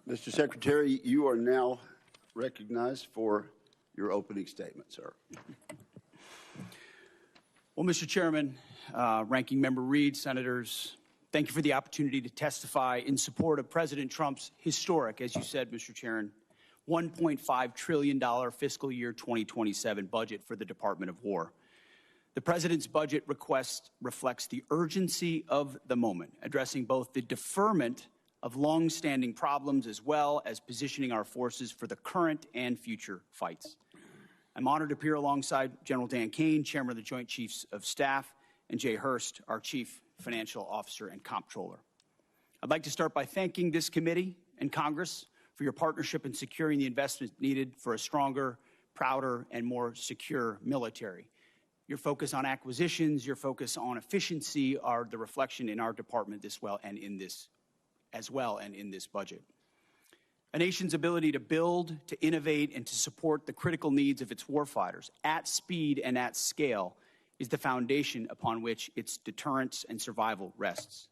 Mr. Secretary, you are now recognized for your opening statement, sir. Well, Mr. Chairman, Ranking Member Reed, Senators, thank you for the opportunity to testify in support of President Trump's historic, as you said, Mr. Chairman, $1.5 trillion fiscal year 2027 budget for the Department of War. The President's budget request reflects the urgency of the moment, addressing both the deferment of long-standing problems as well as positioning our forces for the current and future fights. I'm honored to appear alongside General Dan Caine, Chairman of the Joint Chiefs of Staff, and Jay Hurst, our Chief Financial Officer and Comptroller. I'd like to start by thanking this committee and Congress for your partnership in securing the investment needed for a stronger, prouder, and more secure military. Your focus on acquisitions, your focus on efficiency are the reflection in our department as well and in this budget. A nation's ability to build, to innovate, and to support the critical needs of its warfighters at speed and at scale is the foundation upon which its deterrence and survival rests.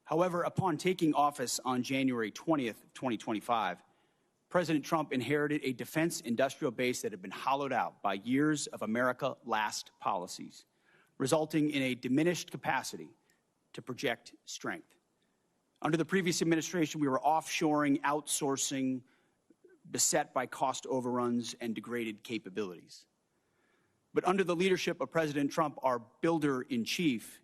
However, upon taking office on January 20th, 2025, President Trump inherited a defense industrial base that had been hollowed out by years of America Last policies, resulting in a diminished capacity to project strength. Under the previous administration, we were offshoring, outsourcing, beset by cost overruns and degraded capabilities. But under the leadership of President Trump, our builder-in-chief,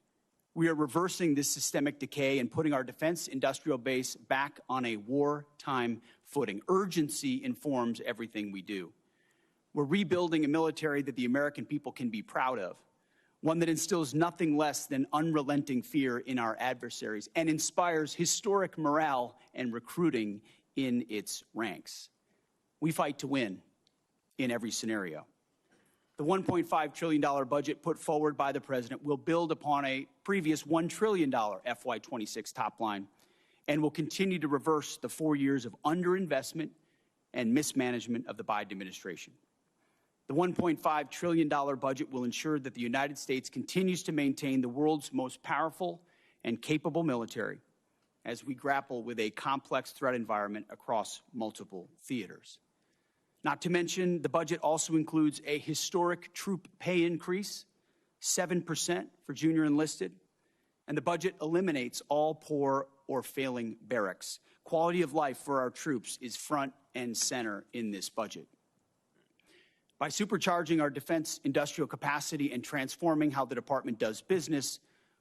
we are reversing this systemic decay and putting our defense industrial base back on a wartime footing. Urgency informs everything we do. We're rebuilding a military that the American people can be proud of, one that instills nothing less than unrelenting fear in our adversaries and inspires historic morale and recruiting in its ranks. We fight to win in every scenario. The $1.5 trillion budget put forward by the President will build upon a previous $1 trillion FY26 top line and will continue to reverse the 4 years of underinvestment and mismanagement of the Biden administration. The $1.5 trillion budget will ensure that the United States continues to maintain the world's most powerful and capable military as we grapple with a complex threat environment across multiple theaters. Not to mention, the budget also includes a historic troop pay increase, 7% for junior enlisted, and the budget eliminates all poor or failing barracks. Quality of life for our troops is front and center in this budget. By supercharging our defense industrial capacity and transforming how the department does business,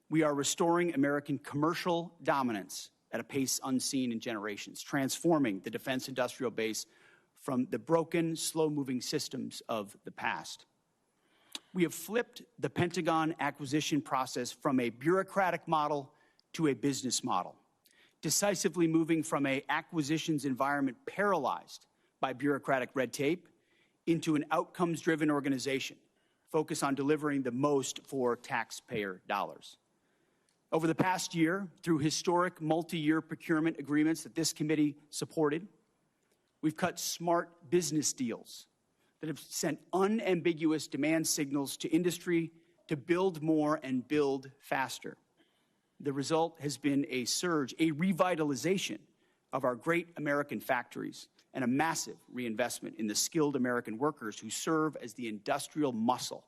we are restoring American commercial dominance at a pace unseen in generations, transforming the defense industrial base from the broken, slow-moving systems of the past. We have flipped the Pentagon acquisition process from a bureaucratic model to a business model, decisively moving from an acquisitions environment paralyzed by bureaucratic red tape into an outcomes-driven organization focused on delivering the most for taxpayer dollars. Over the past year, through historic multi-year procurement agreements that this committee supported, we've cut smart business deals that have sent unambiguous demand signals to industry to build more and build faster. The result has been a surge, a revitalization of our great American factories and a massive reinvestment in the skilled American workers who serve as the industrial muscle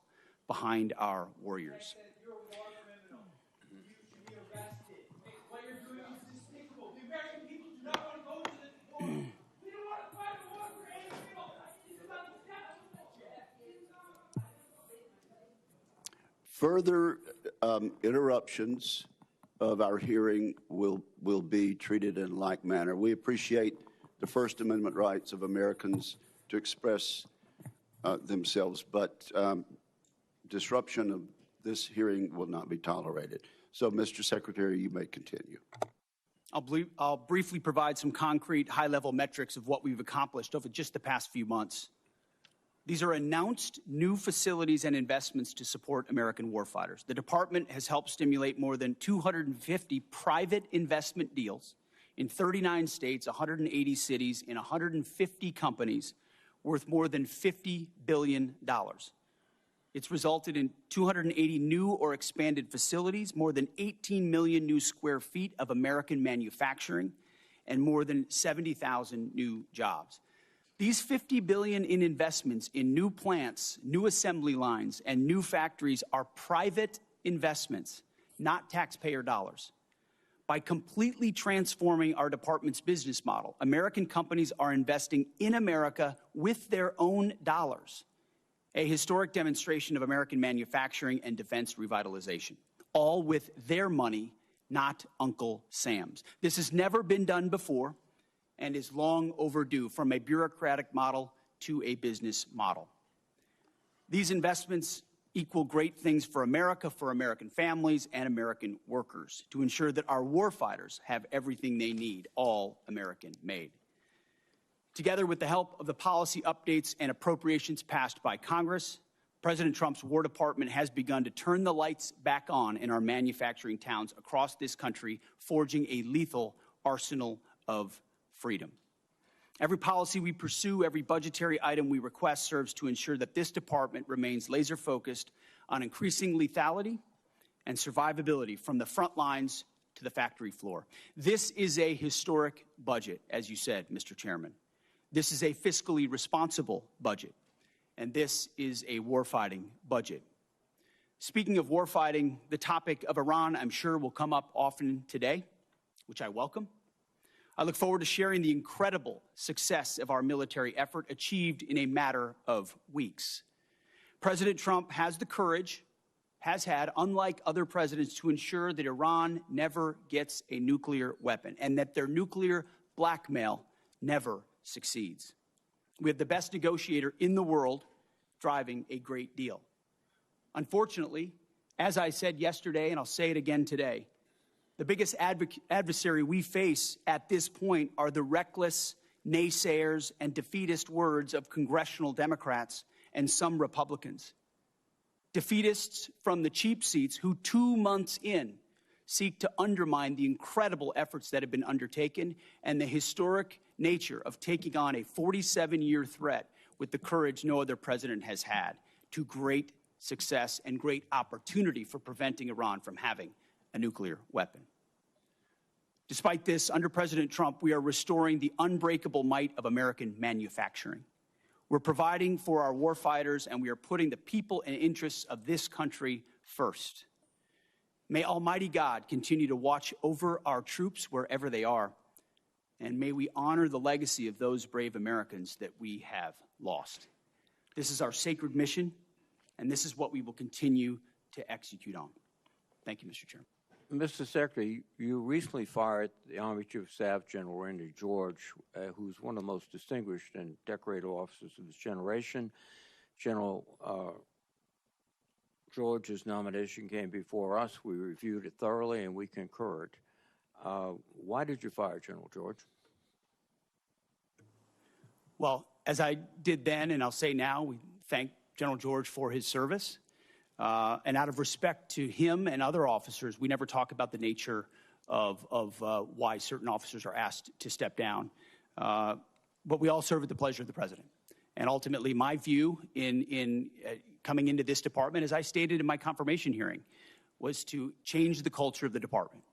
behind our warriors. You're a war criminal. You should be arrested. What you're doing is despicable. The American people do not want to go to this war. We don't want to fight a war for Israel. It's about the death. Further interruptions of our hearing will be treated in like manner. We appreciate the First Amendment rights of Americans to express themselves, but disruption of this hearing will not be tolerated. So, Mr. Secretary, you may continue. I'll briefly provide some concrete high-level metrics of what we've accomplished over just the past few months. These are announced new facilities and investments to support American warfighters. The department has helped stimulate more than 250 private investment deals in 39 states, 180 cities, in 150 companies worth more than $50 billion. It's resulted in 280 new or expanded facilities, more than 18 million new square feet of American manufacturing, and more than 70,000 new jobs. These $50 billion in investments in new plants, new assembly lines, and new factories are private investments, not taxpayer dollars. By completely transforming our department's business model, American companies are investing in America with their own dollars, a historic demonstration of American manufacturing and defense revitalization, all with their money, not Uncle Sam's. This has never been done before and is long overdue, from a bureaucratic model to a business model. These investments equal great things for America, for American families, and American workers, to ensure that our warfighters have everything they need, all American made. Together with the help of the policy updates and appropriations passed by Congress, President Trump's War Department has begun to turn the lights back on in our manufacturing towns across this country, forging a lethal arsenal of freedom. Every policy we pursue, every budgetary item we request serves to ensure that this department remains laser-focused on increasing lethality and survivability from the front lines to the factory floor. This is a historic budget, as you said, Mr. Chairman. This is a fiscally responsible budget, and this is a warfighting budget. Speaking of warfighting, the topic of Iran, I'm sure, will come up often today, which I welcome. I look forward to sharing the incredible success of our military effort achieved in a matter of weeks. President Trump has the courage, has had, unlike other presidents, to ensure that Iran never gets a nuclear weapon and that their nuclear blackmail never succeeds. We have the best negotiator in the world driving a great deal. Unfortunately, as I said yesterday, and I'll say it again today, the biggest adversary we face at this point are the reckless naysayers and defeatist words of congressional Democrats and some Republicans. Defeatists from the cheap seats who 2 months in seek to undermine the incredible efforts that have been undertaken and the historic nature of taking on a 47-year threat with the courage no other president has had, to great success and great opportunity for preventing Iran from having a nuclear weapon. Despite this, under President Trump, we are restoring the unbreakable might of American manufacturing. We're providing for our warfighters, and we are putting the people and interests of this country first. May Almighty God continue to watch over our troops wherever they are, and may we honor the legacy of those brave Americans that we have lost. This is our sacred mission, and this is what we will continue to execute on. Thank you, Mr. Chairman. Mr. Secretary, you recently fired the Army Chief of Staff, General Randy George, who's one of the most distinguished and decorated officers of this generation. General George's nomination came before us. We reviewed it thoroughly, and we concurred. Why did you fire General George? Well, as I did then, and I'll say now, we thank General George for his service. And out of respect to him and other officers, we never talk about the nature of why certain officers are asked to step down. But we all serve at the pleasure of the president. And ultimately, my view in coming into this department, as I stated in my confirmation hearing, was to change the culture of the department.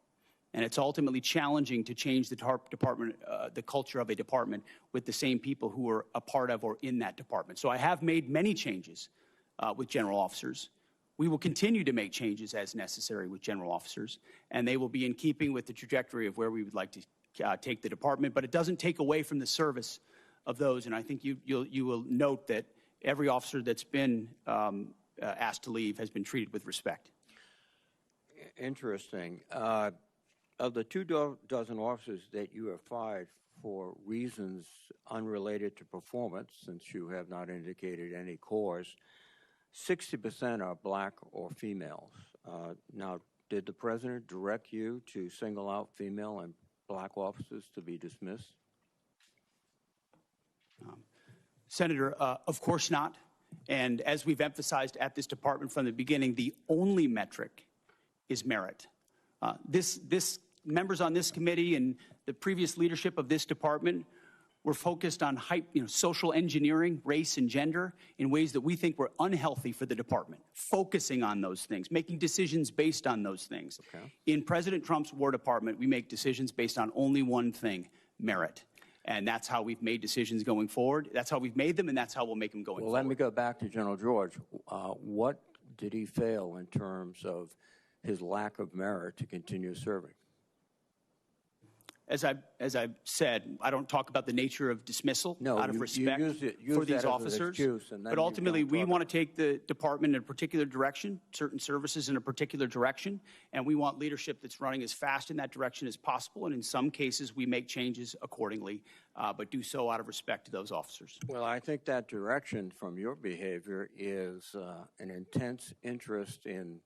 And it's ultimately challenging to change the department, the culture of a department with the same people who are a part of or in that department. So I have made many changes with general officers. We will continue to make changes as necessary with general officers, and they will be in keeping with the trajectory of where we would like to take the department. But it doesn't take away from the service of those, and I think you will note that every officer that's been asked to leave has been treated with respect. Interesting. Of the 24 officers that you have fired for reasons unrelated to performance, since you have not indicated any cause, 60% are black or females. Now, did the president direct you to single out female and black officers to be dismissed? Senator, of course not. And as we've emphasized at this department from the beginning, the only metric is merit. Members on this committee and the previous leadership of this department were focused on social engineering, race and gender in ways that we think were unhealthy for the department, focusing on those things, making decisions based on those things. Okay. In President Trump's War Department, we make decisions based on only one thing, merit. And that's how we've made decisions going forward. That's how we've made them, and that's how we'll make them going forward. Well, let me go back to General George. What did he fail in terms of his lack of merit to continue serving? As I said, I don't talk about the nature of dismissal out of respect for these officers. But ultimately, we want to take the department in a particular direction, certain services in a particular direction, and we want leadership that's running as fast in that direction as possible. And in some cases, we make changes accordingly, but do so out of respect to those officers. Well, I think that direction from your behavior is an intense interest in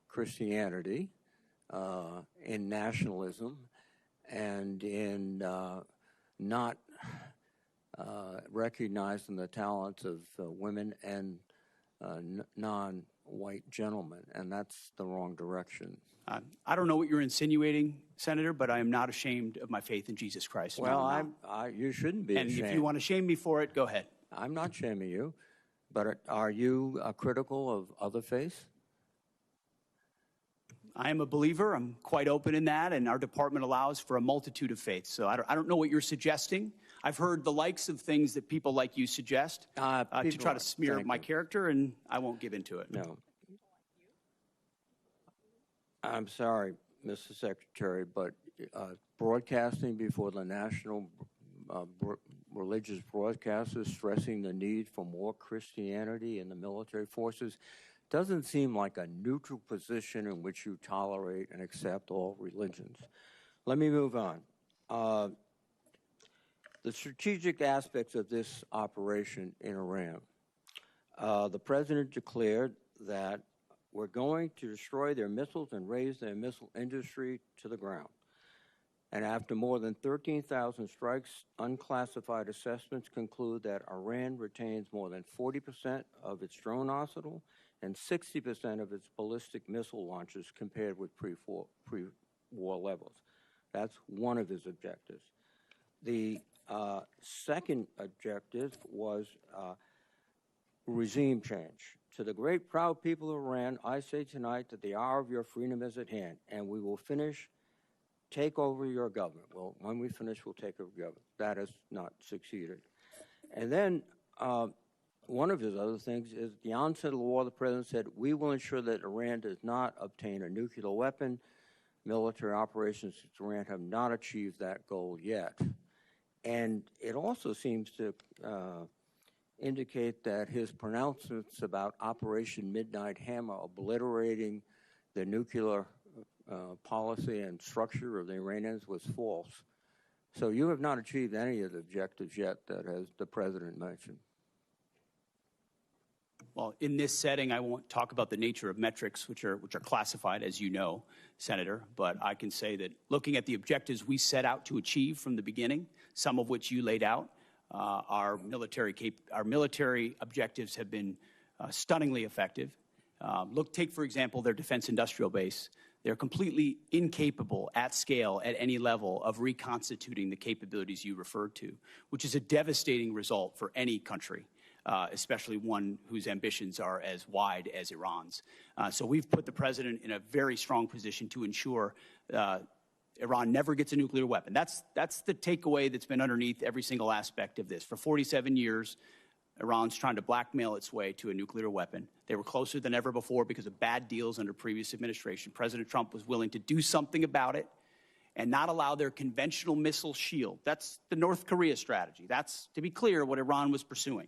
Christianity, in nationalism, and in not recognizing the talents of women and non-white gentlemen, and that's the wrong direction. I don't know what you're insinuating, Senator, but I am not ashamed of my faith in Jesus Christ. Well, you shouldn't be ashamed. And if you want to shame me for it, go ahead. I'm not shaming you, but are you critical of other faiths? I am a believer. I'm quite open in that, and our department allows for a multitude of faiths. So I don't know what you're suggesting. I've heard the likes of things that people like you suggest to try to smear my character, and I won't give into it. No. I'm sorry, Mr. Secretary, but broadcasting before the national religious broadcasters stressing the need for more Christianity in the military forces doesn't seem like a neutral position in which you tolerate and accept all religions. Let me move on. The strategic aspects of this operation in Iran. The president declared that we're going to destroy their missiles and raise their missile industry to the ground. And after more than 13,000 strikes, unclassified assessments conclude that Iran retains more than 40% of its drone arsenal and 60% of its ballistic missile launches compared with pre-war levels. That's one of his objectives. The second objective was regime change. To the great proud people of Iran, I say tonight that the hour of your freedom is at hand, and we will take over your government. Well, when we finish, we'll take over government. That has not succeeded. And then one of his other things is at the onset of the war, the president said, we will ensure that Iran does not obtain a nuclear weapon. Military operations in Iran have not achieved that goal yet. And it also seems to indicate that his pronouncements about Operation Midnight Hammer, obliterating the nuclear policy and structure of the Iranians, was false. So you have not achieved any of the objectives yet that has the president mentioned. Well, in this setting, I won't talk about the nature of metrics, which are classified, as you know, Senator. But I can say that looking at the objectives we set out to achieve from the beginning, some of which you laid out, our military objectives have been stunningly effective. Take, for example, their defense industrial base. They're completely incapable at scale at any level of reconstituting the capabilities you referred to, which is a devastating result for any country. Especially one whose ambitions are as wide as Iran's. So we've put the president in a very strong position to ensure Iran never gets a nuclear weapon. That's the takeaway that's been underneath every single aspect of this. For 47 years, Iran's trying to blackmail its way to a nuclear weapon. They were closer than ever before because of bad deals under previous administration. President Trump was willing to do something about it and not allow their conventional missile shield. That's the North Korea strategy. That's, to be clear, what Iran was pursuing.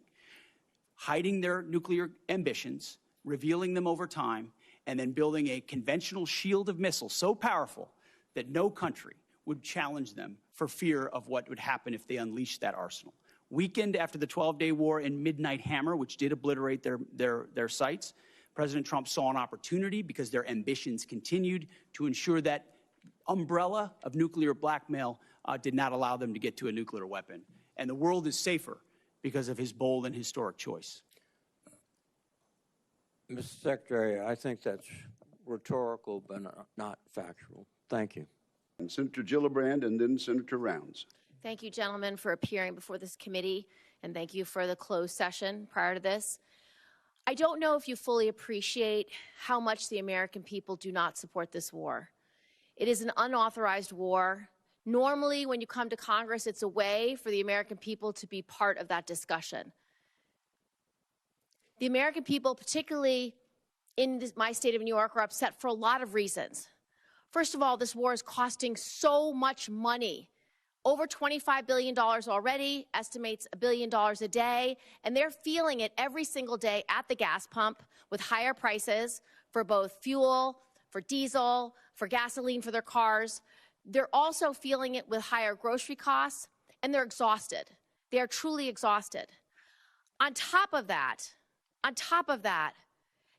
Hiding their nuclear ambitions, revealing them over time, and then building a conventional shield of missiles so powerful that no country would challenge them for fear of what would happen if they unleashed that arsenal. Weakened after the 12-day war and Midnight Hammer, which did obliterate their sites, President Trump saw an opportunity, because their ambitions continued, to ensure that umbrella of nuclear blackmail did not allow them to get to a nuclear weapon. And the world is safer because of his bold and historic choice. Mr. Secretary, I think that's rhetorical but not factual. Thank you. And Senator Gillibrand and then Senator Rounds. Thank you, gentlemen, for appearing before this committee, and thank you for the closed session prior to this. I don't know if you fully appreciate how much the American people do not support this war. It is an unauthorized war. Normally, when you come to Congress, it's a way for the American people to be part of that discussion. The American people, particularly in my state of New York, are upset for a lot of reasons. First of all, this war is costing so much money. Over $25 billion already, estimates $1 billion a day, and they're feeling it every single day at the gas pump with higher prices for both fuel, for diesel, for gasoline for their cars. They're also feeling it with higher grocery costs, and they're exhausted. They are truly exhausted. On top of that,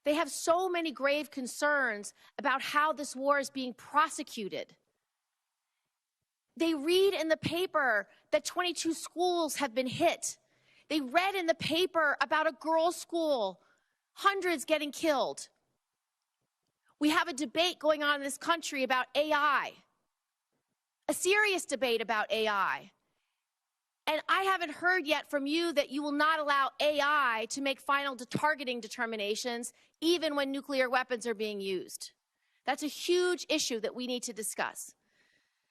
they have so many grave concerns about how this war is being prosecuted. They read in the paper that 22 schools have been hit. They read in the paper about a girls' school, hundreds getting killed. We have a debate going on in this country about AI, a serious debate about AI. And I haven't heard yet from you that you will not allow AI to make final targeting determinations, even when nuclear weapons are being used. That's a huge issue that we need to discuss.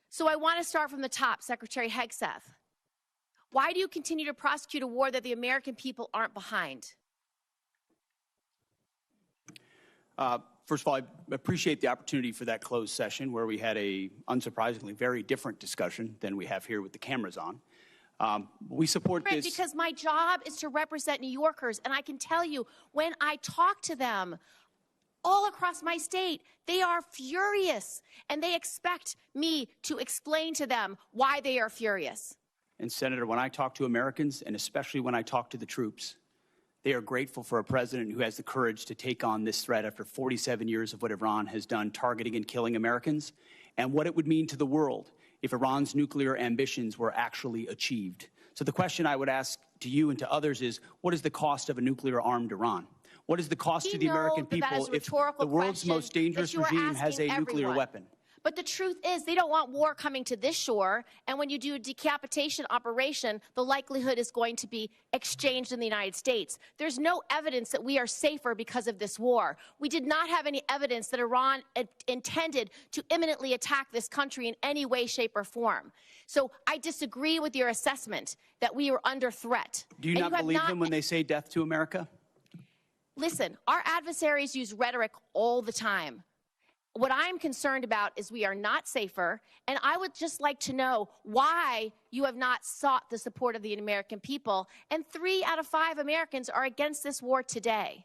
So I want to start from the top, Secretary Hegseth. Why do you continue to prosecute a war that the American people aren't behind? First of all, I appreciate the opportunity for that closed session where we had a, unsurprisingly, very different discussion than we have here with the cameras on. We support this because my job is to represent New Yorkers, and I can tell you, when I talk to them all across my state, they are furious, and they expect me to explain to them why they are furious. And Senator, when I talk to Americans, and especially when I talk to the troops, they are grateful for a president who has the courage to take on this threat after 47 years of what Iran has done, targeting and killing Americans, and what it would mean to the world if Iran's nuclear ambitions were actually achieved. So the question I would ask to you and to others is, what is the cost of a nuclear-armed Iran? What is the cost to the American people if the world's most dangerous regime has a nuclear weapon? But the truth is, they don't want war coming to this shore, and when you do a decapitation operation, the likelihood is going to be exchanged in the United States. There's no evidence that we are safer because of this war. We did not have any evidence that Iran intended to imminently attack this country in any way, shape, or form. So I disagree with your assessment that we are under threat. Do you not believe them when they say death to America? Listen, our adversaries use rhetoric all the time. What I'm concerned about is we are not safer, and I would just like to know why you have not sought the support of the American people, and 3 out of 5 Americans are against this war today.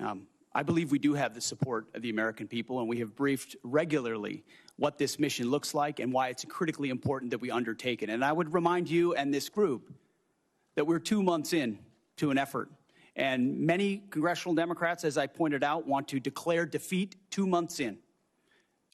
I believe we do have the support of the American people, and we have briefed regularly what this mission looks like and why it's critically important that we undertake it. And I would remind you and this group that we're 2 months in to an effort. And many congressional Democrats, as I pointed out, want to declare defeat 2 months in.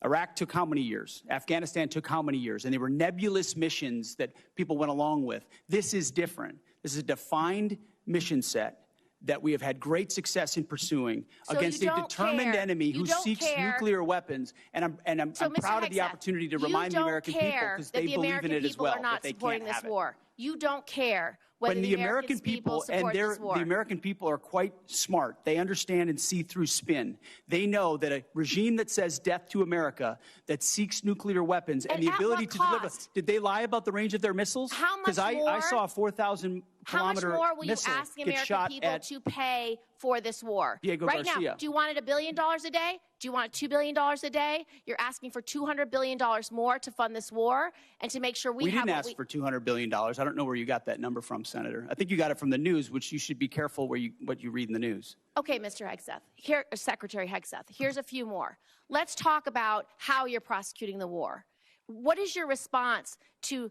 Iraq took how many years? Afghanistan took how many years? And they were nebulous missions that people went along with. This is different. This is a defined mission set that we have had great success in pursuing against a determined enemy who seeks nuclear weapons. And I'm proud of the opportunity to remind the American people, because they believe in it as well, that they can't have it. You don't care whether when the American people the American people are quite smart. They understand and see through spin. They know that a regime that says death to America, that seeks nuclear weapons and the ability to deliver. Did they lie about the range of their missiles? How much more? Because I saw a 4,000-kilometer How much more will you ask the American people to pay for this war? Right now, do you want it $1 billion a day? Do you want $2 billion a day? You're asking for $200 billion more to fund this war and to make sure we have. We didn't ask for $200 billion. I don't know where you got that number from, Senator. I think you got it from the news, which you should be careful what you read in the news. Okay, Mr. Hegseth. Secretary Hegseth. Here's a few more. Let's talk about how you're prosecuting the war. What is your response to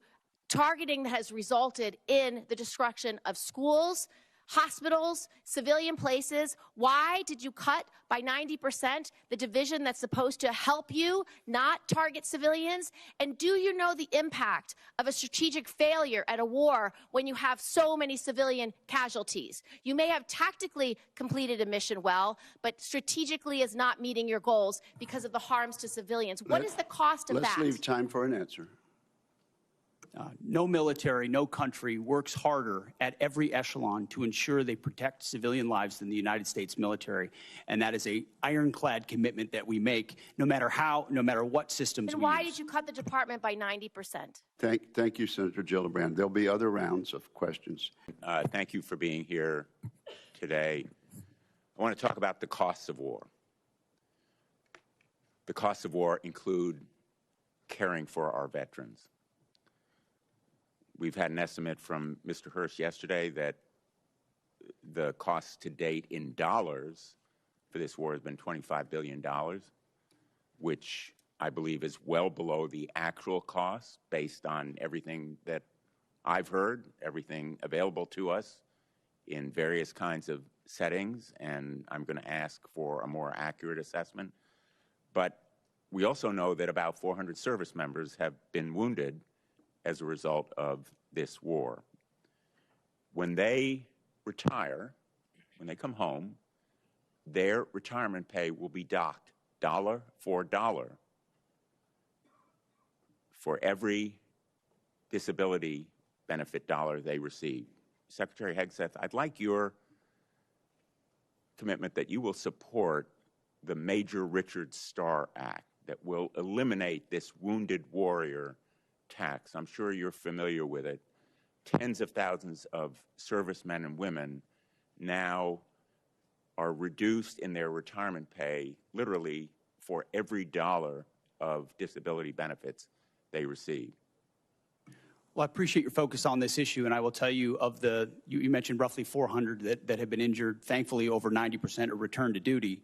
targeting that has resulted in the destruction of schools, hospitals, civilian places? Why did you cut by 90% the division that's supposed to help you, not target civilians? And do you know the impact of a strategic failure at a war when you have so many civilian casualties? You may have tactically completed a mission well, but strategically is not meeting your goals because of the harms to civilians. What is the cost of that? Let's leave time for an answer. No military, no country works harder at every echelon to ensure they protect civilian lives than the United States military. And that is a ironclad commitment that we make, no matter what systems Then we why use. did you cut the department by 90%? Thank you, Senator Gillibrand. There'll be other rounds of questions. Thank you for being here today. I want to talk about the costs of war. The costs of war include caring for our veterans. We've had an estimate from Mr. Hirsch yesterday that the cost to date in dollars for this war has been $25 billion, which I believe is well below the actual cost based on everything that I've heard, everything available to us in various kinds of settings, and I'm going to ask for a more accurate assessment. But we also know that about 400 service members have been wounded as a result of this war. When they retire, when they come home, their retirement pay will be docked dollar for dollar for every disability benefit dollar they receive. Secretary Hegseth, I'd like your commitment that you will support the Major Richard Starr Act that will eliminate this wounded warrior tax. I'm sure you're familiar with it. Tens of thousands of servicemen and women now are reduced in their retirement pay literally for every dollar of disability benefits they receive. Well, I appreciate your focus on this issue, and I will tell you you mentioned roughly 400 that have been injured. Thankfully, over 90% are returned to duty.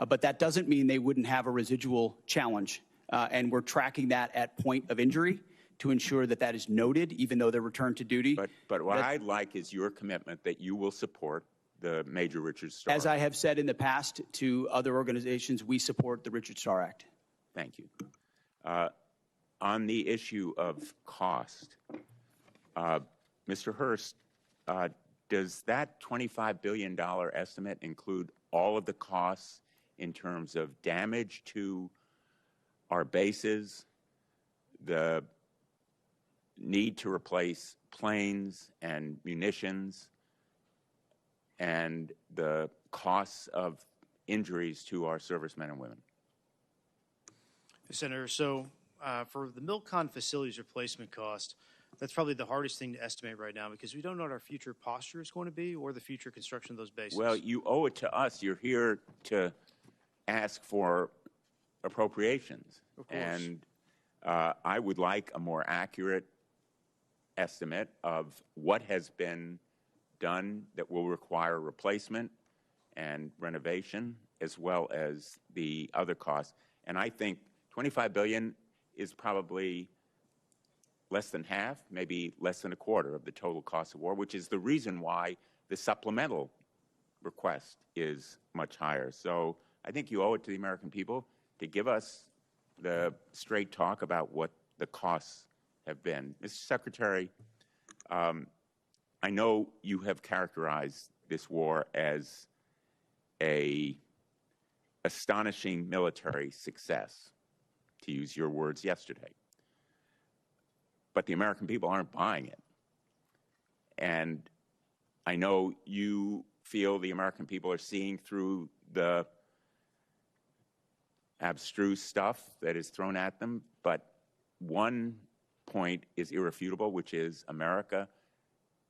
But that doesn't mean they wouldn't have a residual challenge. And we're tracking that at point of injury to ensure that that is noted, even though they're returned to duty. But what I'd like is your commitment that you will support the Major Richard Starr Act. As I have said in the past to other organizations, we support the Richard Starr Act. Thank you. On the issue of cost, Mr. Hurst, does that $25 billion estimate include all of the costs in terms of damage to our bases, the need to replace planes and munitions, and the costs of injuries to our servicemen and women? Senator, so for the MilCon facilities replacement cost, that's probably the hardest thing to estimate right now because we don't know what our future posture is going to be or the future construction of those bases. Well, you owe it to us. You're here to ask for appropriations. Of course. And I would like a more accurate estimate of what has been done that will require replacement and renovation, as well as the other costs. And I think $25 billion is probably less than half, maybe less than a quarter of the total cost of war, which is the reason why the supplemental request is much higher. So I think you owe it to the American people to give us the straight talk about what the costs have been. Mr. Secretary, I know you have characterized this war as an astonishing military success, to use your words yesterday. But the American people aren't buying it. And I know you feel the American people are seeing through the abstruse stuff that is thrown at them, but one point is irrefutable, which is America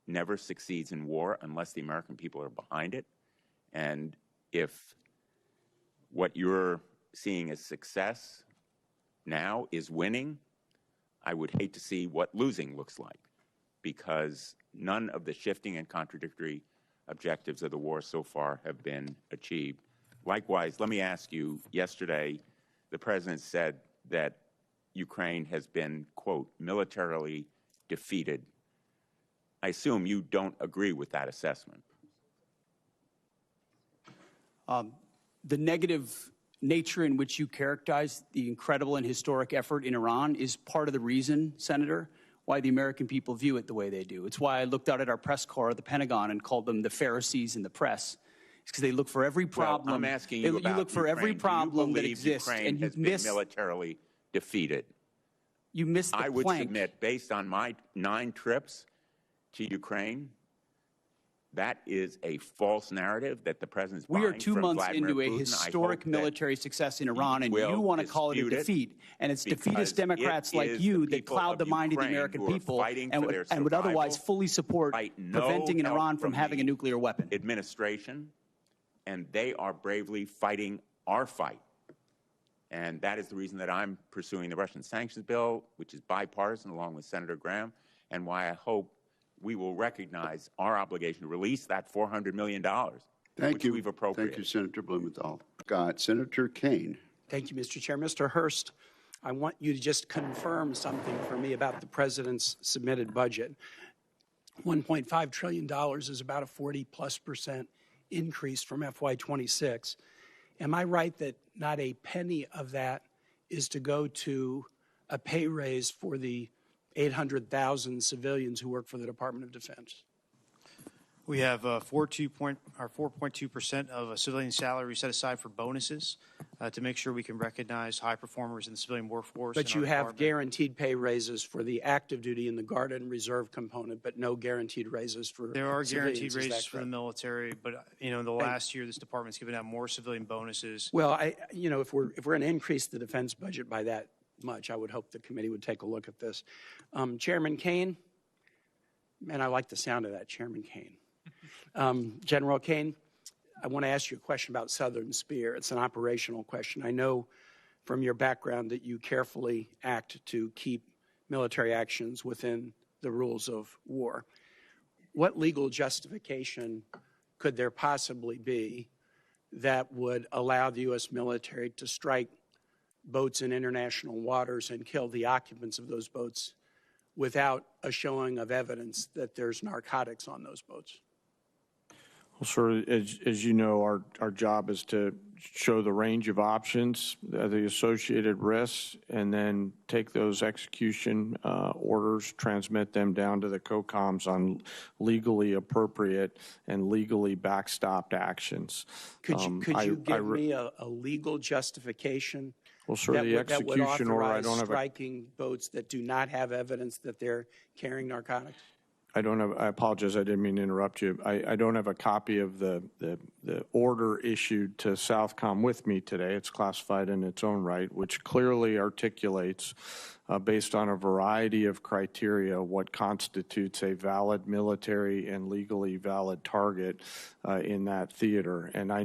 never succeeds in war unless the American people are behind it. And if what you're seeing as success now is winning, I would hate to see what losing looks like, because none of the shifting and contradictory objectives of the war so far have been achieved. Likewise, let me ask you, yesterday, the President said that Ukraine has been, quote, militarily defeated. I assume you don't agree with that assessment. The negative nature in which you characterize the incredible and historic effort in Iran is part of the reason, Senator, why the American people view it the way they do. It's why I looked out at our press corps at the Pentagon and called them the Pharisees in the press. It's because they look for every problem. Well, I'm asking you about look for Ukraine. every problem that exists, Ukraine and you has miss. been militarily defeated? You missed the I would plank. submit, based on my 9 trips to Ukraine, that is a false narrative that the president's We are buying 2 from months Vladimir into a Putin. historic military success in Iran, and will you want to call it a dispute it defeat. And it's because defeatist Democrats it like is you the that people cloud of the mind of the Ukraine American who are people fighting and for their would otherwise survival, fully support fight no preventing help Iran from having the a nuclear weapon. administration, and they are bravely fighting our fight. And that is the reason that I'm pursuing the Russian sanctions bill, which is bipartisan, along with Senator Graham, and why I hope we will recognize our obligation to release that $400 million, which we've appropriated. Thank you, Senator Blumenthal. Got Senator Kaine. Thank you, Mr. Chair. Mr. Hurst, I want you to just confirm something for me about the president's submitted budget. $1.5 trillion is about a 40+% increase from FY26. Am I right that not a penny of that is to go to a pay raise for the 800,000 civilians who work for the Department of Defense? We have 4.2% of a civilian salary set aside for bonuses to make sure we can recognize high performers in the civilian workforce. But you have guaranteed pay raises for the active duty and the Guard and Reserve component, but no guaranteed raises for There are civilians. guaranteed raises for the military, but in the last year, this department's given out more civilian bonuses. Well, if we're going to increase the defense budget by that much, I would hope the committee would take a look at this. Chairman Caine, man, I like the sound of that, Chairman Caine. General Caine, I want to ask you a question about Southern Spear. It's an operational question. I know from your background that you carefully act to keep military actions within the rules of war. What legal justification could there possibly be that would allow the U.S. military to strike boats in international waters and kill the occupants of those boats without a showing of evidence that there's narcotics on those boats? Well, sir, as you know, our job is to show the range of options, the associated risks, and then take those execution orders, transmit them down to the COCOMs on legally appropriate and legally backstopped actions. Could you give me a legal justification? Well, sir, the execution order, I don't have striking boats that do not have evidence that they're carrying narcotics? I apologize, I didn't mean to interrupt you. I don't have a copy of the order issued to Southcom with me today. It's classified in its own right, which clearly articulates, based on a variety of criteria, what constitutes a valid military and legally valid target in that theater. And I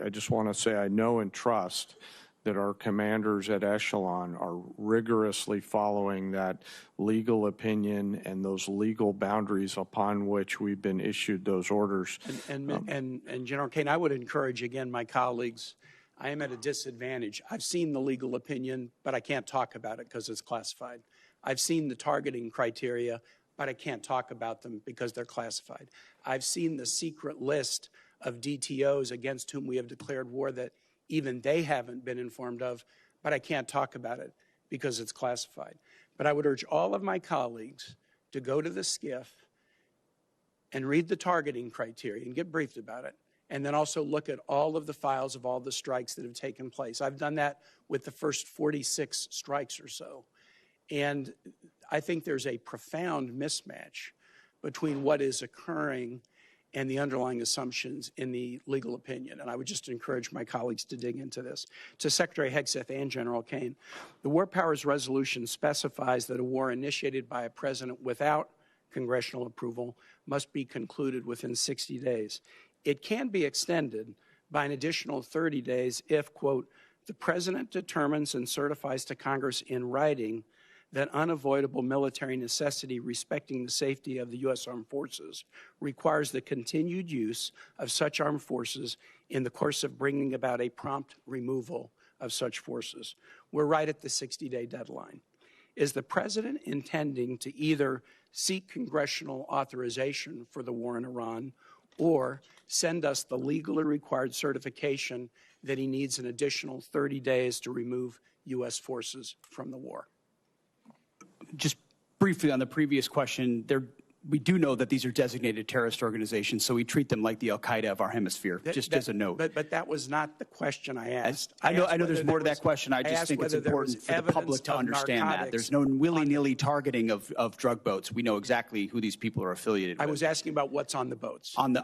just want to say I know and trust that our commanders at Echelon are rigorously following that legal opinion and those legal boundaries upon which we've been issued those orders. And General Caine, I would encourage, again, my colleagues, I am at a disadvantage. I've seen the legal opinion, but I can't talk about it because it's classified. I've seen the targeting criteria, but I can't talk about them because they're classified. I've seen the secret list of DTOs against whom we have declared war that even they haven't been informed of, but I can't talk about it because it's classified. But I would urge all of my colleagues to go to the SCIF and read the targeting criteria and get briefed about it, and then also look at all of the files of all the strikes that have taken place. I've done that with the first 46 strikes or so. And I think there's a profound mismatch between what is occurring and the underlying assumptions in the legal opinion. And I would just encourage my colleagues to dig into this. To Secretary Hegseth and General Caine, the War Powers Resolution specifies that a war initiated by a president without congressional approval must be concluded within 60 days. It can be extended by an additional 30 days if, quote, the president determines and certifies to Congress in writing that unavoidable military necessity respecting the safety of the U.S. Armed Forces requires the continued use of such armed forces in the course of bringing about a prompt removal of such forces. We're right at the 60-day deadline. Is the president intending to either seek congressional authorization for the war in Iran or send us the legally required certification that he needs an additional 30 days to remove U.S. forces from the war? Just briefly on the previous question, we do know that these are designated terrorist organizations, so we treat them like the Al-Qaeda of our hemisphere, just as a note. But that was not the question I asked. I know there's more to that question. I just think it's important for the public to understand that. There's no willy-nilly targeting of drug boats. We know exactly who these people are affiliated with. I was asking about what's on the boats. On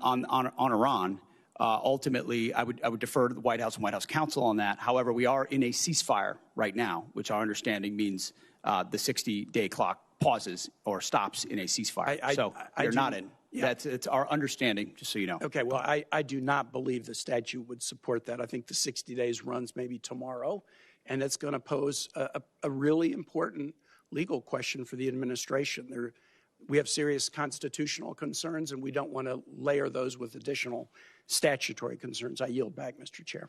Iran, ultimately, I would defer to the White House and White House counsel on that. However, we are in a ceasefire right now, which our understanding means the 60-day clock pauses or stops in a ceasefire. So you're not in. Yeah. It's our understanding, just so you know. Okay, well, I do not believe the statute would support that. I think the 60 days runs maybe tomorrow, and it's going to pose a really important legal question for the administration. We have serious constitutional concerns, and we don't want to layer those with additional statutory concerns. I yield back, Mr. Chair.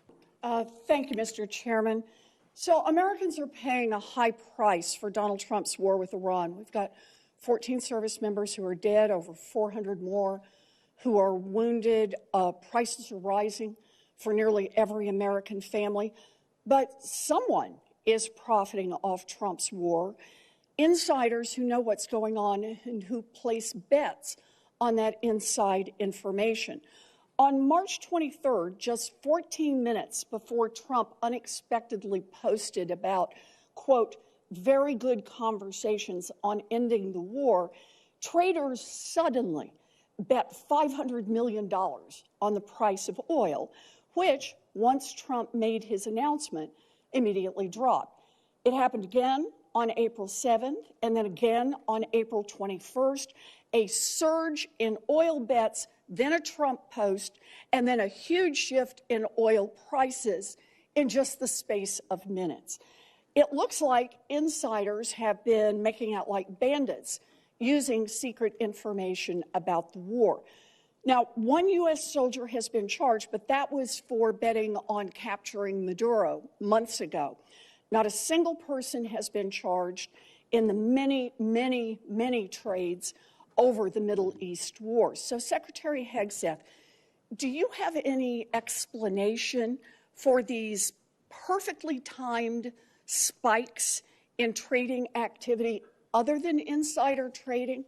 Thank you, Mr. Chairman. So Americans are paying a high price for Donald Trump's war with Iran. We've got 14 service members who are dead, over 400 more who are wounded. Prices are rising for nearly every American family. But someone is profiting off Trump's war. Insiders who know what's going on and who place bets on that inside information. On March 23rd, just 14 minutes before Trump unexpectedly posted about, quote, very good conversations on ending the war, traders suddenly bet $500 million on the price of oil, which, once Trump made his announcement, immediately dropped. It happened again on April 7th, and then again on April 21st, a surge in oil bets, then a Trump post, and then a huge shift in oil prices in just the space of minutes. It looks like insiders have been making out like bandits using secret information about the war. Now, one U.S. soldier has been charged, but that was for betting on capturing Maduro months ago. Not a single person has been charged in the many, many, many trades over the Middle East war. So, Secretary Hegseth, do you have any explanation for these perfectly timed spikes in trading activity other than insider trading?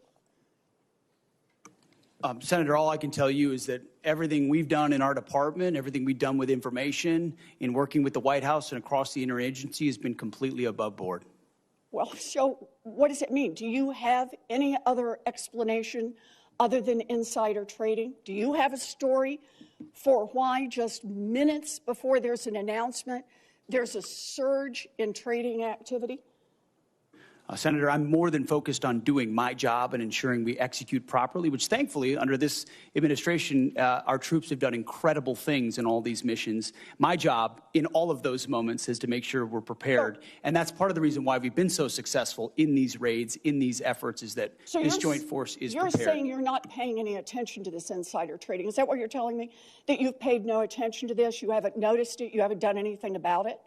Senator, all I can tell you is that everything we've done in our department, everything we've done with information, in working with the White House and across the interagency has been completely above board. Well, so what does it mean? Do you have any other explanation other than insider trading? Do you have a story for why just minutes before there's an announcement, there's a surge in trading activity? Senator, I'm more than focused on doing my job and ensuring we execute properly, which thankfully, under this administration, our troops have done incredible things in all these missions. My job in all of those moments is to make sure we're prepared. And that's part of the reason why we've been so successful in these raids, in these efforts, is that this joint force is prepared. You're saying you're not paying any attention to this insider trading. Is that what you're telling me? That you've paid no attention to this? You haven't noticed it? You haven't done anything about it?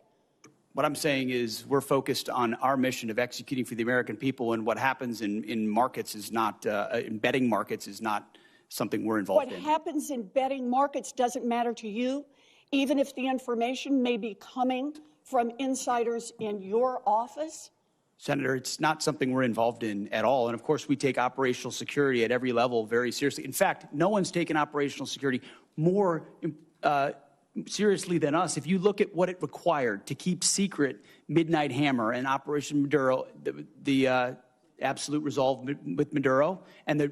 What I'm saying is we're focused on our mission of executing for the American people, and what happens in markets is not, in betting markets is not something we're involved in. What happens in betting markets doesn't matter to you, even if the information may be coming from insiders in your office? Senator, it's not something we're involved in at all. And of course, we take operational security at every level very seriously. In fact, no one's taken operational security more seriously than us. If you look at what it required to keep secret Midnight Hammer and Operation Maduro, the absolute resolve with Maduro, and the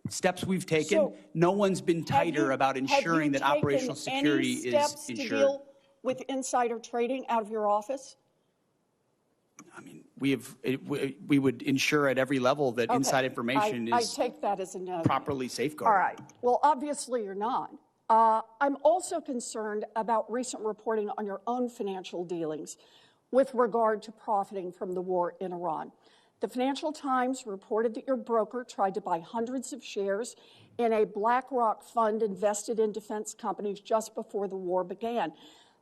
steps we've taken, so no one's been tighter about ensuring that operational security is ensured. To deal with insider trading out of your office? I mean, we would ensure at every level that inside information I is take that as a no. properly safeguarded. All right. Well, obviously you're not. I'm also concerned about recent reporting on your own financial dealings with regard to profiting from the war in Iran. The Financial Times reported that your broker tried to buy hundreds of shares in a BlackRock fund invested in defense companies just before the war began.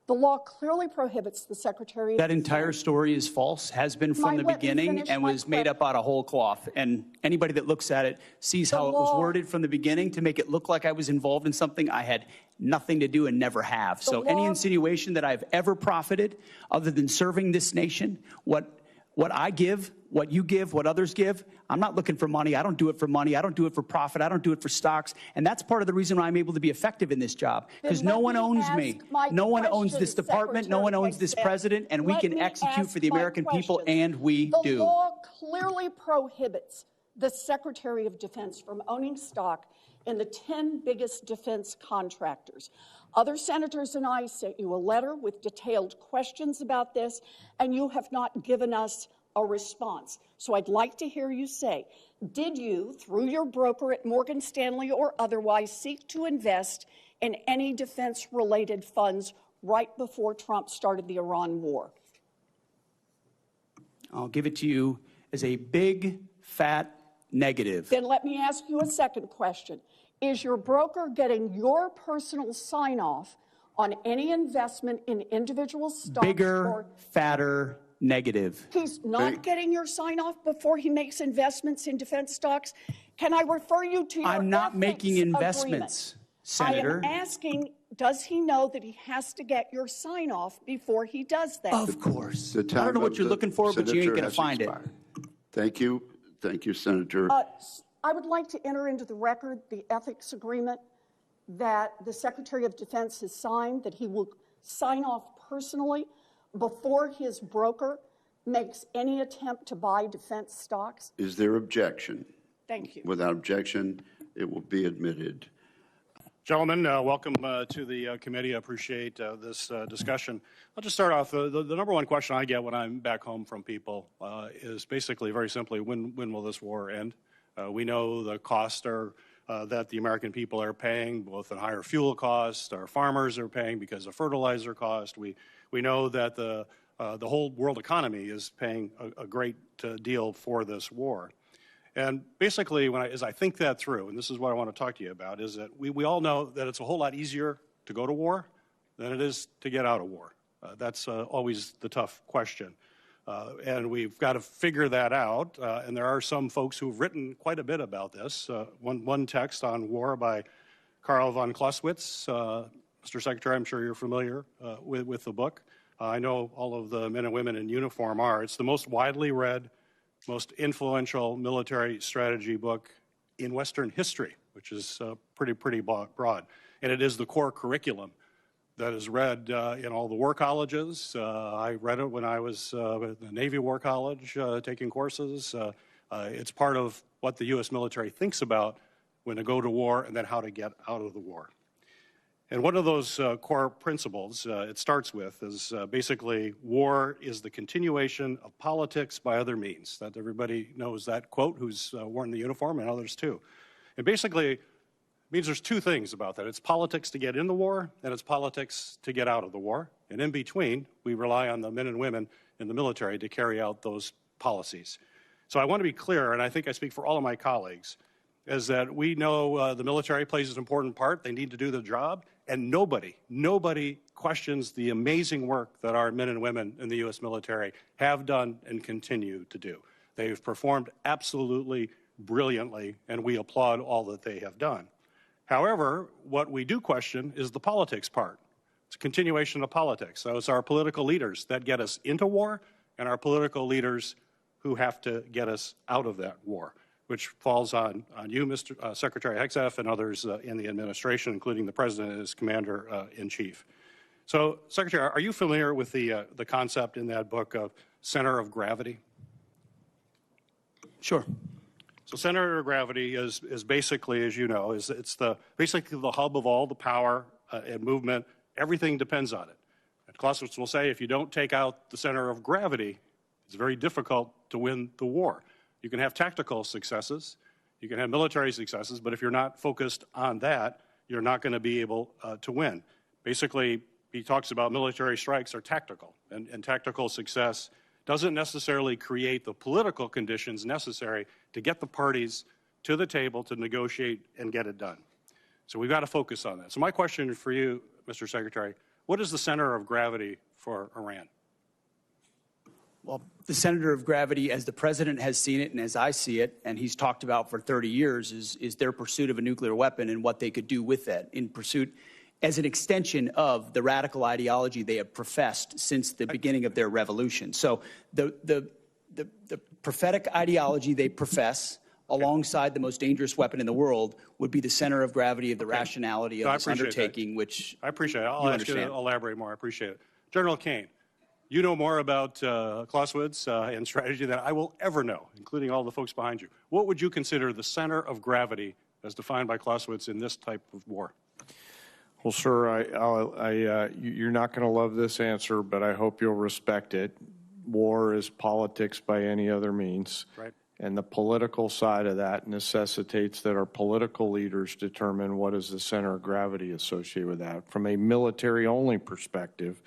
The law clearly prohibits the Secretary of That entire story is false, has been from the beginning, and was made up out of whole cloth. And anybody that looks at it sees how it was worded from the beginning to make it look like I was involved in something I had nothing to do and never have. So any insinuation that I've ever profited, other than serving this nation, what what I give, what you give, what others give. I'm not looking for money. I don't do it for money. I don't do it for profit. I don't do it for stocks. And that's part of the reason why I'm able to be effective in this job, because no one owns me. No one owns this department. No one owns this president, and we can execute for the American people, and we do. The law clearly prohibits the Secretary of Defense from owning stock in the 10 biggest defense contractors. Other senators and I sent you a letter with detailed questions about this, and you have not given us a response. So I'd like to hear you say, did you, through your broker at Morgan Stanley or otherwise, seek to invest in any defense-related funds right before Trump started the Iran war? I'll give it to you as a big, fat negative. Then let me ask you a second question. Is your broker getting your personal sign-off on any investment in individual stocks? Bigger, fatter, negative. He's not getting your sign-off before he makes investments in defense stocks? Can I refer you to your I'm not ethics making investments, agreement? Senator. I am asking, does he know that he has to get your sign-off before he does that? Of course. I The time don't know what of you're the looking for, but you ain't senator going to has find it. expired. Thank you. Thank you, Senator. I would like to enter into the record the ethics agreement that the Secretary of Defense has signed, that he will sign off personally before his broker makes any attempt to buy defense stocks. Is there objection? Thank you. Without objection, it will be admitted. Gentlemen, welcome to the committee. I appreciate this discussion. I'll just start off. The number one question I get when I'm back home from people is basically very simply, when will this war end? We know the costs are that the American people are paying, both in higher fuel costs, our farmers are paying because of fertilizer cost. We know that the whole world economy is paying a great deal for this war. And basically, as I think that through, and this is what I want to talk to you about, is that we all know that it's a whole lot easier to go to war than it is to get out of war. That's always the tough question. And we've got to figure that out. And there are some folks who've written quite a bit about this. One text on war by Karl von Clausewitz. Mr. Secretary, I'm sure you're familiar with the book. I know all of the men and women in uniform are. It's the most widely read, most influential military strategy book in Western history, which is pretty broad. And it is the core curriculum that is read in all the war colleges. I read it when I was at the Navy War College taking courses. It's part of what the U.S. military thinks about when to go to war and then how to get out of the war. And one of those core principles it starts with is basically war is the continuation of politics by other means. That everybody knows that quote who's worn the uniform, and others too. And basically it means there's two things about that. It's politics to get in the war, and it's politics to get out of the war. And in between, we rely on the men and women in the military to carry out those policies. So I want to be clear, and I think I speak for all of my colleagues, is that we know the military plays an important part. They need to do the job. And nobody questions the amazing work that our men and women in the U.S. military have done and continue to do. They've performed absolutely brilliantly, and we applaud all that they have done. However, what we do question is the politics part. It's a continuation of politics. So it's our political leaders that get us into war and our political leaders who have to get us out of that war, which falls on you, Mr. Secretary Hegseth, and others in the administration, including the President as Commander-in-Chief. So, Secretary, are you familiar with the concept in that book of center of gravity? Sure. So center of gravity is basically, as you know, it's basically the hub of all the power and movement. Everything depends on it. And Clausewitz will say if you don't take out the center of gravity, it's very difficult to win the war. You can have tactical successes, you can have military successes, but if you're not focused on that, you're not going to be able to win. Basically, he talks about military strikes are tactical, and tactical success doesn't necessarily create the political conditions necessary to get the parties to the table to negotiate and get it done. So we've got to focus on that. So my question for you, Mr. Secretary, what is the center of gravity for Iran? Well, the center of gravity, as the president has seen it and as I see it, and he's talked about for 30 years, is their pursuit of a nuclear weapon and what they could do with that in pursuit as an extension of the radical ideology they have professed since the beginning of their revolution. So the the prophetic ideology they profess, alongside the most dangerous weapon in the world, would be the center of gravity of the rationality of this undertaking, which I appreciate it. I'll ask you to elaborate more. I appreciate it. General Caine, you know more about Clausewitz and strategy than I will ever know, including all the folks behind you. What would you consider the center of gravity as defined by Clausewitz in this type of war? Well, sir, you're not going to love this answer, but I hope you'll respect it. War is politics by any other means. Right. And the political side of that necessitates that our political leaders determine what is the center of gravity associated with that. From a military-only perspective,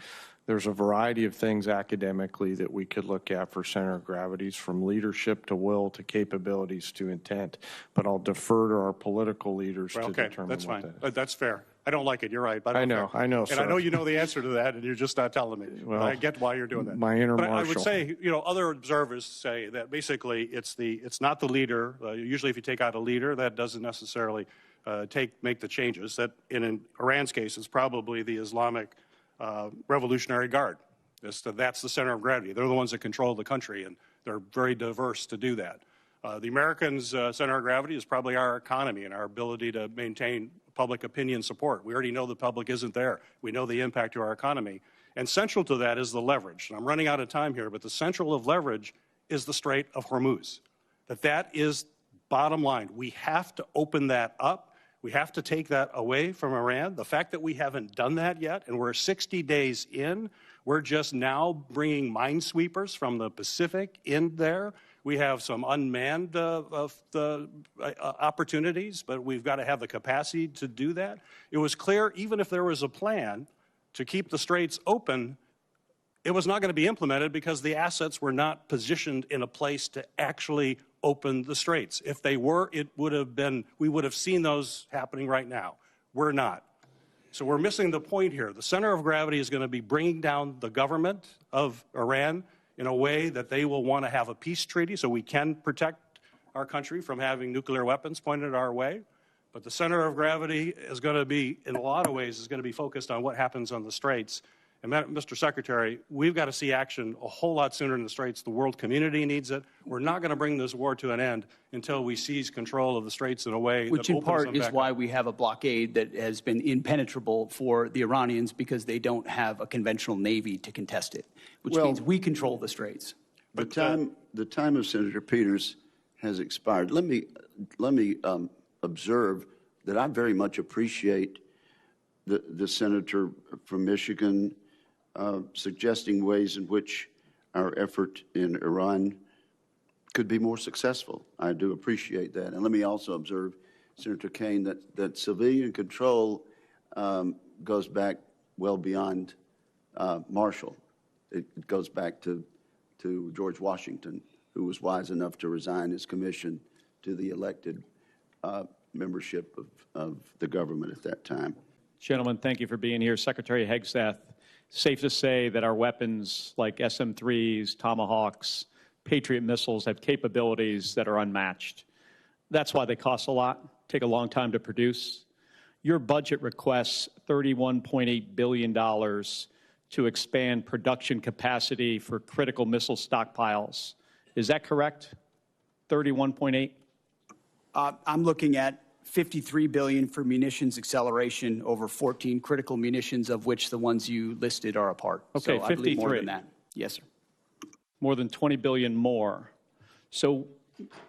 there's a variety of things academically that we could look at for center of gravities, from leadership to will to capabilities to intent. But I'll defer to our political leaders to determine that's what fine. that is. That's fair. I don't like it. You're right. But I know, and sir. I know you know the answer to that, and you're just not telling me. Well, I get why you're doing that. My inner but marshal. I would say, other observers say that basically it's not the leader. Usually, if you take out a leader, that doesn't necessarily make the changes. That in Iran's case, it's probably the Islamic Revolutionary Guard. That's the center of gravity. They're the ones that control the country, and they're very diverse to do that. The Americans' center of gravity is probably our economy and our ability to maintain public opinion support. We already know the public isn't there. We know the impact to our economy. And central to that is the leverage. And I'm running out of time here, but the central of leverage is the Strait of Hormuz. That is bottom line. We have to open that up. We have to take that away from Iran. The fact that we haven't done that yet, and we're 60 days in, we're just now bringing minesweepers from the Pacific in there. We have some unmanned opportunities, but we've got to have the capacity to do that. It was clear, even if there was a plan to keep the straits open, it was not going to be implemented because the assets were not positioned in a place to actually open the straits. If they were, we would have seen those happening right now. We're not. So we're missing the point here. The center of gravity is going to be bringing down the government of Iran in a way that they will want to have a peace treaty so we can protect our country from having nuclear weapons pointed our way. But the center of gravity is going to be, in a lot of ways, is going to be focused on what happens on the straits. And Mr. Secretary, we've got to see action a whole lot sooner in the straits. The world community needs it. We're not going to bring this war to an end until we seize control of the straits in a way which that in opens part them is back why up. we have a blockade that has been impenetrable for the Iranians, because they don't have a conventional navy to contest it, which means we control the straits. The time of Senator Peters has expired. Let me observe that I very much appreciate the senator from Michigan suggesting ways in which our effort in Iran could be more successful. I do appreciate that. And let me also observe, Senator Caine, that civilian control goes back well beyond Marshall. It goes back to George Washington, who was wise enough to resign his commission to the elected membership of the government at that time. Gentlemen, thank you for being here. Secretary Hegseth, safe to say that our weapons like SM-3s, Tomahawks, Patriot missiles have capabilities that are unmatched. That's why they cost a lot, take a long time to produce. Your budget requests $31.8 billion to expand production capacity for critical missile stockpiles. Is that correct? 31.8? I'm looking at $53 billion for munitions acceleration over 14 critical munitions, of which the ones you listed are a part. Okay, so I believe 53. more than that. Yes, sir. More than 20 billion more. So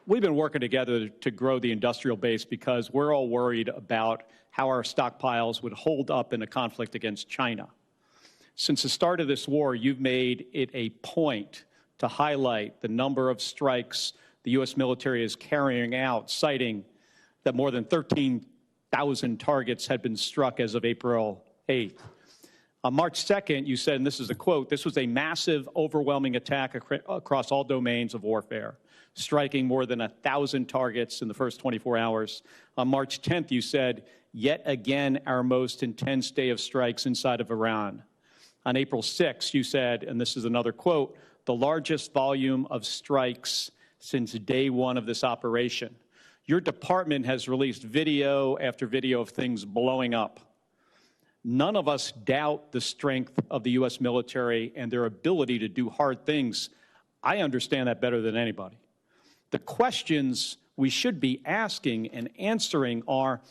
we've been working together to grow the industrial base because we're all worried about how our stockpiles would hold up in a conflict against China. Since the start of this war, you've made it a point to highlight the number of strikes the U.S. military is carrying out, citing that more than 13,000 targets had been struck as of April 8th. On March 2nd, you said, and this is a quote, "This was a massive, overwhelming attack across all domains of warfare, striking more than 1,000 targets in the first 24 hours. On March 10th, you said, "Yet again, our most intense day of strikes inside of Iran." On April 6th, you said, and this is another quote, "The largest volume of strikes since day one of this operation." Your department has released video after video of things blowing up. None of us doubt the strength of the U.S. military and their ability to do hard things. I understand that better than anybody. The questions we should be asking and answering are,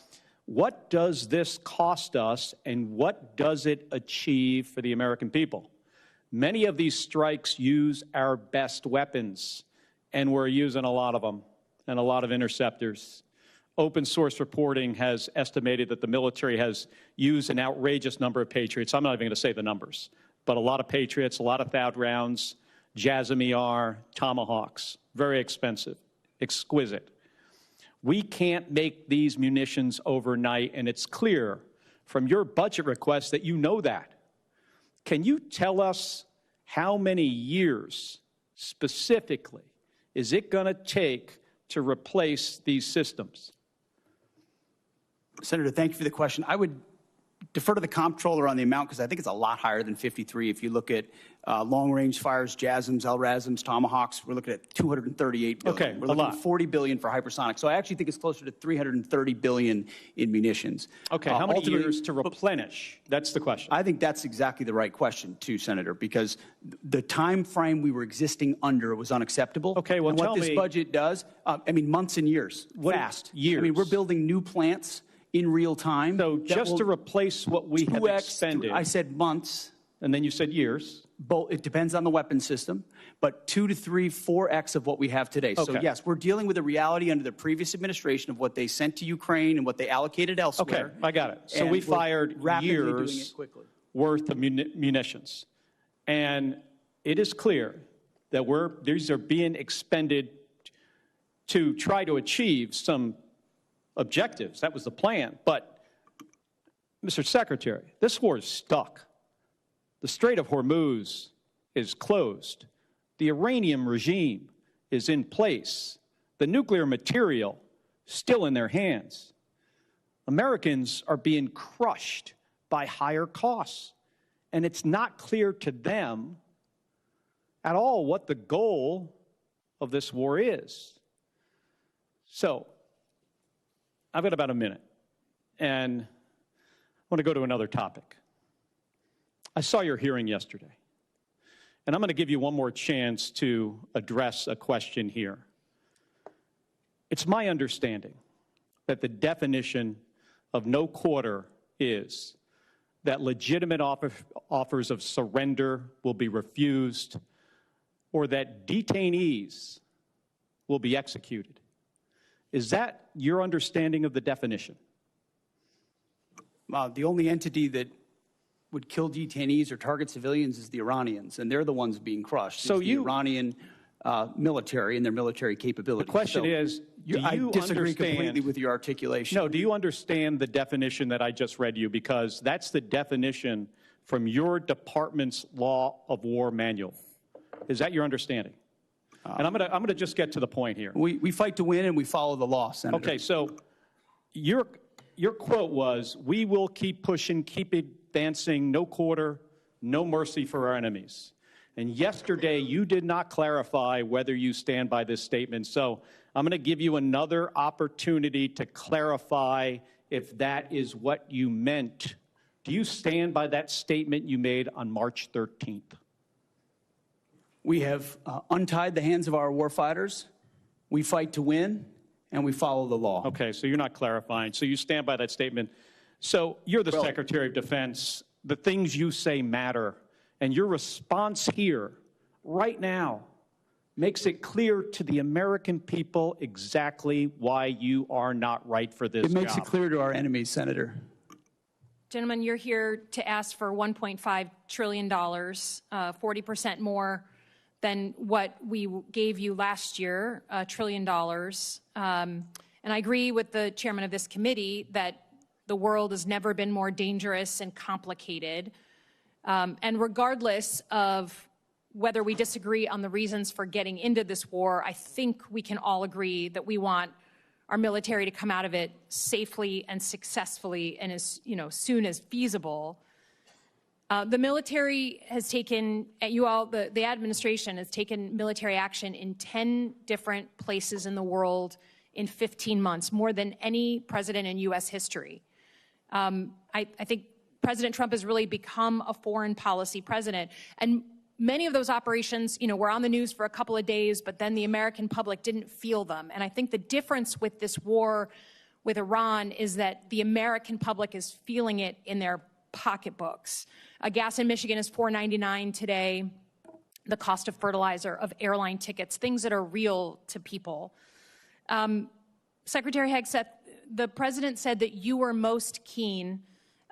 what does this cost us and what does it achieve for the American people? Many of these strikes use our best weapons, and we're using a lot of them and a lot of interceptors. Open source reporting has estimated that the military has used an outrageous number of Patriots. I'm not even going to say the numbers, but a lot of Patriots, a lot of THAAD rounds, JASSM-ER, Tomahawks, very expensive, exquisite. We can't make these munitions overnight, and it's clear from your budget request that you know that. Can you tell us how many years specifically is it going to take to replace these systems? Senator, thank you for the question. I would defer to the comptroller on the amount because I think it's a lot higher than 53. If you look at long-range fires, JASSMs, LRASMs, Tomahawks, we're looking at $238 billion. Okay, we're looking at $40 billion for hypersonic. So I actually think it's closer to $330 billion in munitions. Okay, how many years to replenish? That's the question. I think that's exactly the right question, too, Senator, because the time frame we were existing under was unacceptable. Okay, well, and tell what this me, budget does, months and years, fast. Years. I mean, we're building new plants in real time. So just to replace what we have expended. I said months. And then you said years. It depends on the weapon system, but 2 to 3, 4x of what we have today. Okay. So yes, we're dealing with a reality under the previous administration of what they sent to Ukraine and what they allocated elsewhere. Okay, I got it. So we fired years worth of munitions. And it is clear that these are being expended to try to achieve some objectives. That was the plan. But, Mr. Secretary, this war is stuck. The Strait of Hormuz is closed. The Iranian regime is in place. The nuclear material still in their hands. Americans are being crushed by higher costs. And it's not clear to them at all what the goal of this war is. So, I've got about a minute, and I want to go to another topic. I saw your hearing yesterday, and I'm going to give you one more chance to address a question here. It's my understanding that the definition of no quarter is that legitimate offers of surrender will be refused or that detainees will be executed. Is that your understanding of the definition? The only entity that would kill detainees or target civilians is the Iranians, and they're the ones being crushed. So it's the Iranian military and their military capabilities. The question is, I disagree completely with your articulation. No, do you understand the definition that I just read you? Because that's the definition from your department's law of war manual. Is that your understanding? And I'm going to just get to the point here. We fight to win and we follow the law, Senator. Okay, so your quote was, we will keep pushing, keep advancing, no quarter, no mercy for our enemies. And yesterday, you did not clarify whether you stand by this statement. So I'm going to give you another opportunity to clarify if that is what you meant. Do you stand by that statement you made on March 13th? We have untied the hands of our warfighters. We fight to win, and we follow the law. Okay, so you're not clarifying. So you stand by that statement. So you're the Secretary of Defense. The things you say matter. And your response here, right now, makes it clear to the American people exactly why you are not right for this job. It makes it clear to our enemies, Senator. Gentlemen, you're here to ask for $1.5 trillion, 40% more than what we gave you last year, $1 trillion. And I agree with the chairman of this committee that the world has never been more dangerous and complicated. And regardless of whether we disagree on the reasons for getting into this war, I think we can all agree that we want our military to come out of it safely and successfully and as soon as feasible. The military has taken, the administration has taken military action in 10 different places in the world in 15 months, more than any president in U.S. history. I think President Trump has really become a foreign policy president. And many of those operations, were on the news for a couple of days, but then the American public didn't feel them. And I think the difference with this war with Iran is that the American public is feeling it in their pocketbooks. Gas in Michigan is $4.99 today. The cost of fertilizer, of airline tickets, things that are real to people. Secretary Hegseth, the president said that you were most keen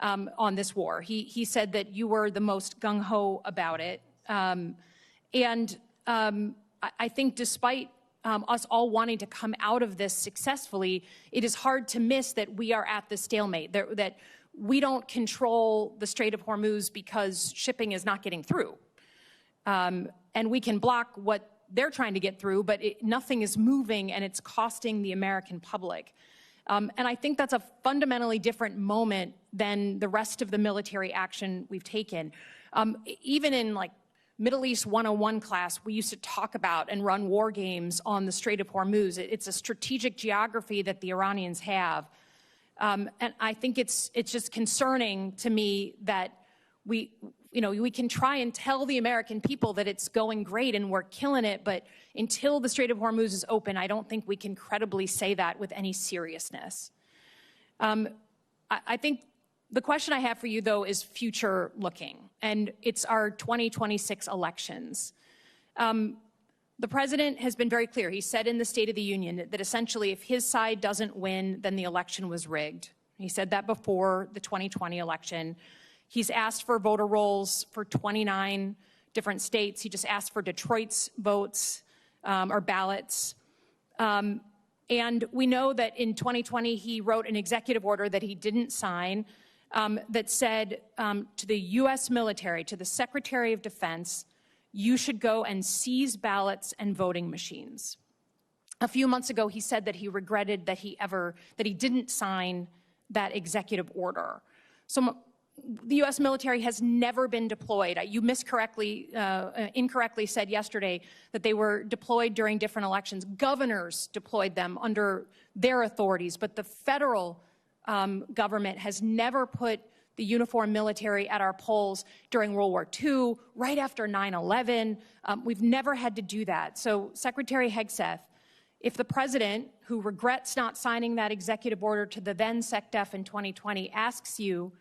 on this war. He said that you were the most gung-ho about it. I think despite us all wanting to come out of this successfully, it is hard to miss that we are at the stalemate, that we don't control the Strait of Hormuz because shipping is not getting through. And we can block what they're trying to get through, but nothing is moving, and it's costing the American public. And I think that's a fundamentally different moment than the rest of the military action we've taken. Even in Middle East 101 class, we used to talk about and run war games on the Strait of Hormuz. It's a strategic geography that the Iranians have. And I think it's just concerning to me that we can try and tell the American people that it's going great and we're killing it, but until the Strait of Hormuz is open, I don't think we can credibly say that with any seriousness. I think the question I have for you, though, is future looking, and it's our 2026 elections. The president has been very clear. He said in the State of the Union that essentially if his side doesn't win, then the election was rigged. He said that before the 2020 election. He's asked for voter rolls for 29 different states. He just asked for Detroit's votes or ballots. And we know that in 2020, he wrote an executive order that he didn't sign that said to the U.S. military, to the Secretary of Defense, you should go and seize ballots and voting machines. A few months ago, he said that he regretted that he didn't sign that executive order. So the U.S. military has never been deployed. You incorrectly said yesterday that they were deployed during different elections. Governors deployed them under their authorities, but the federal government has never put the uniformed military at our polls during World War II, right after 9/11. We've never had to do that. So, Secretary Hegseth, if the president, who regrets not signing that executive order to the then SecDef in 2020, asks you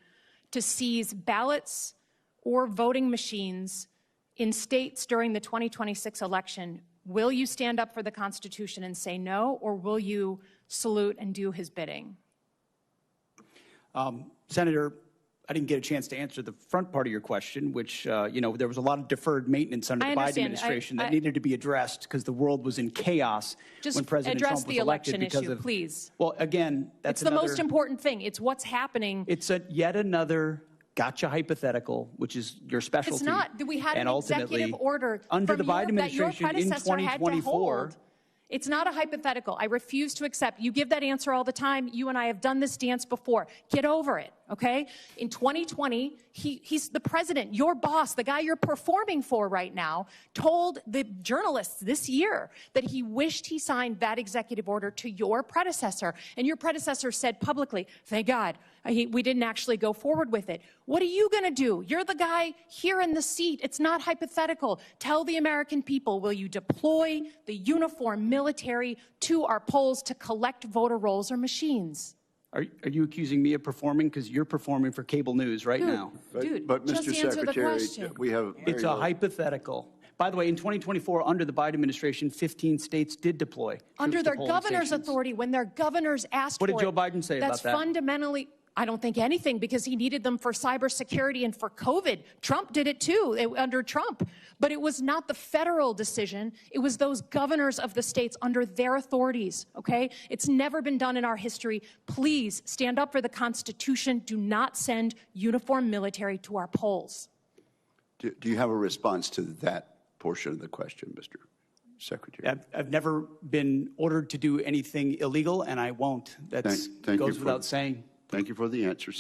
to seize ballots or voting machines in states during the 2026 election, will you stand up for the Constitution and say no, or will you salute and do his bidding? Senator, I didn't get a chance to answer the front part of your question, which, there was a lot of deferred maintenance under the Biden administration that needed to be addressed because the world was in chaos when President Trump was elected. Just address the election issue, please. Well, again, that's the most important thing. It's what's happening. It's yet another gotcha hypothetical, which is your specialty. It's not. We had an executive order under the Biden administration in 2024. It's not a hypothetical. I refuse to accept. You give that answer all the time. You and I have done this dance before. Get over it, okay? In 2020, he's the president, your boss, the guy you're performing for right now, told the journalists this year that he wished he signed that executive order to your predecessor. And your predecessor said publicly, thank God, we didn't actually go forward with it. What are you going to do? You're the guy here in the seat. It's not hypothetical. Tell the American people, will you deploy the uniformed military to our polls to collect voter rolls or machines? Are you accusing me of performing? Because you're performing for cable news right now. But just Mr. answer the Secretary, question. we have It's a hypothetical. By the way, in 2024, under the Biden administration, 15 states did deploy under their troops to polling governor's stations. authority, when their governors asked for it. What did Joe Biden say about that? That's fundamentally, I don't think anything, because he needed them for cybersecurity and for COVID. Trump did it too, under Trump. But it was not the federal decision. It was those governors of the states under their authorities, okay? It's never been done in our history. Please stand up for the Constitution. Do not send uniformed military to our polls. Do you have a response to that portion of the question, Mr. Secretary? I've never been ordered to do anything illegal, and I won't. That goes without saying. Thank you for the answer.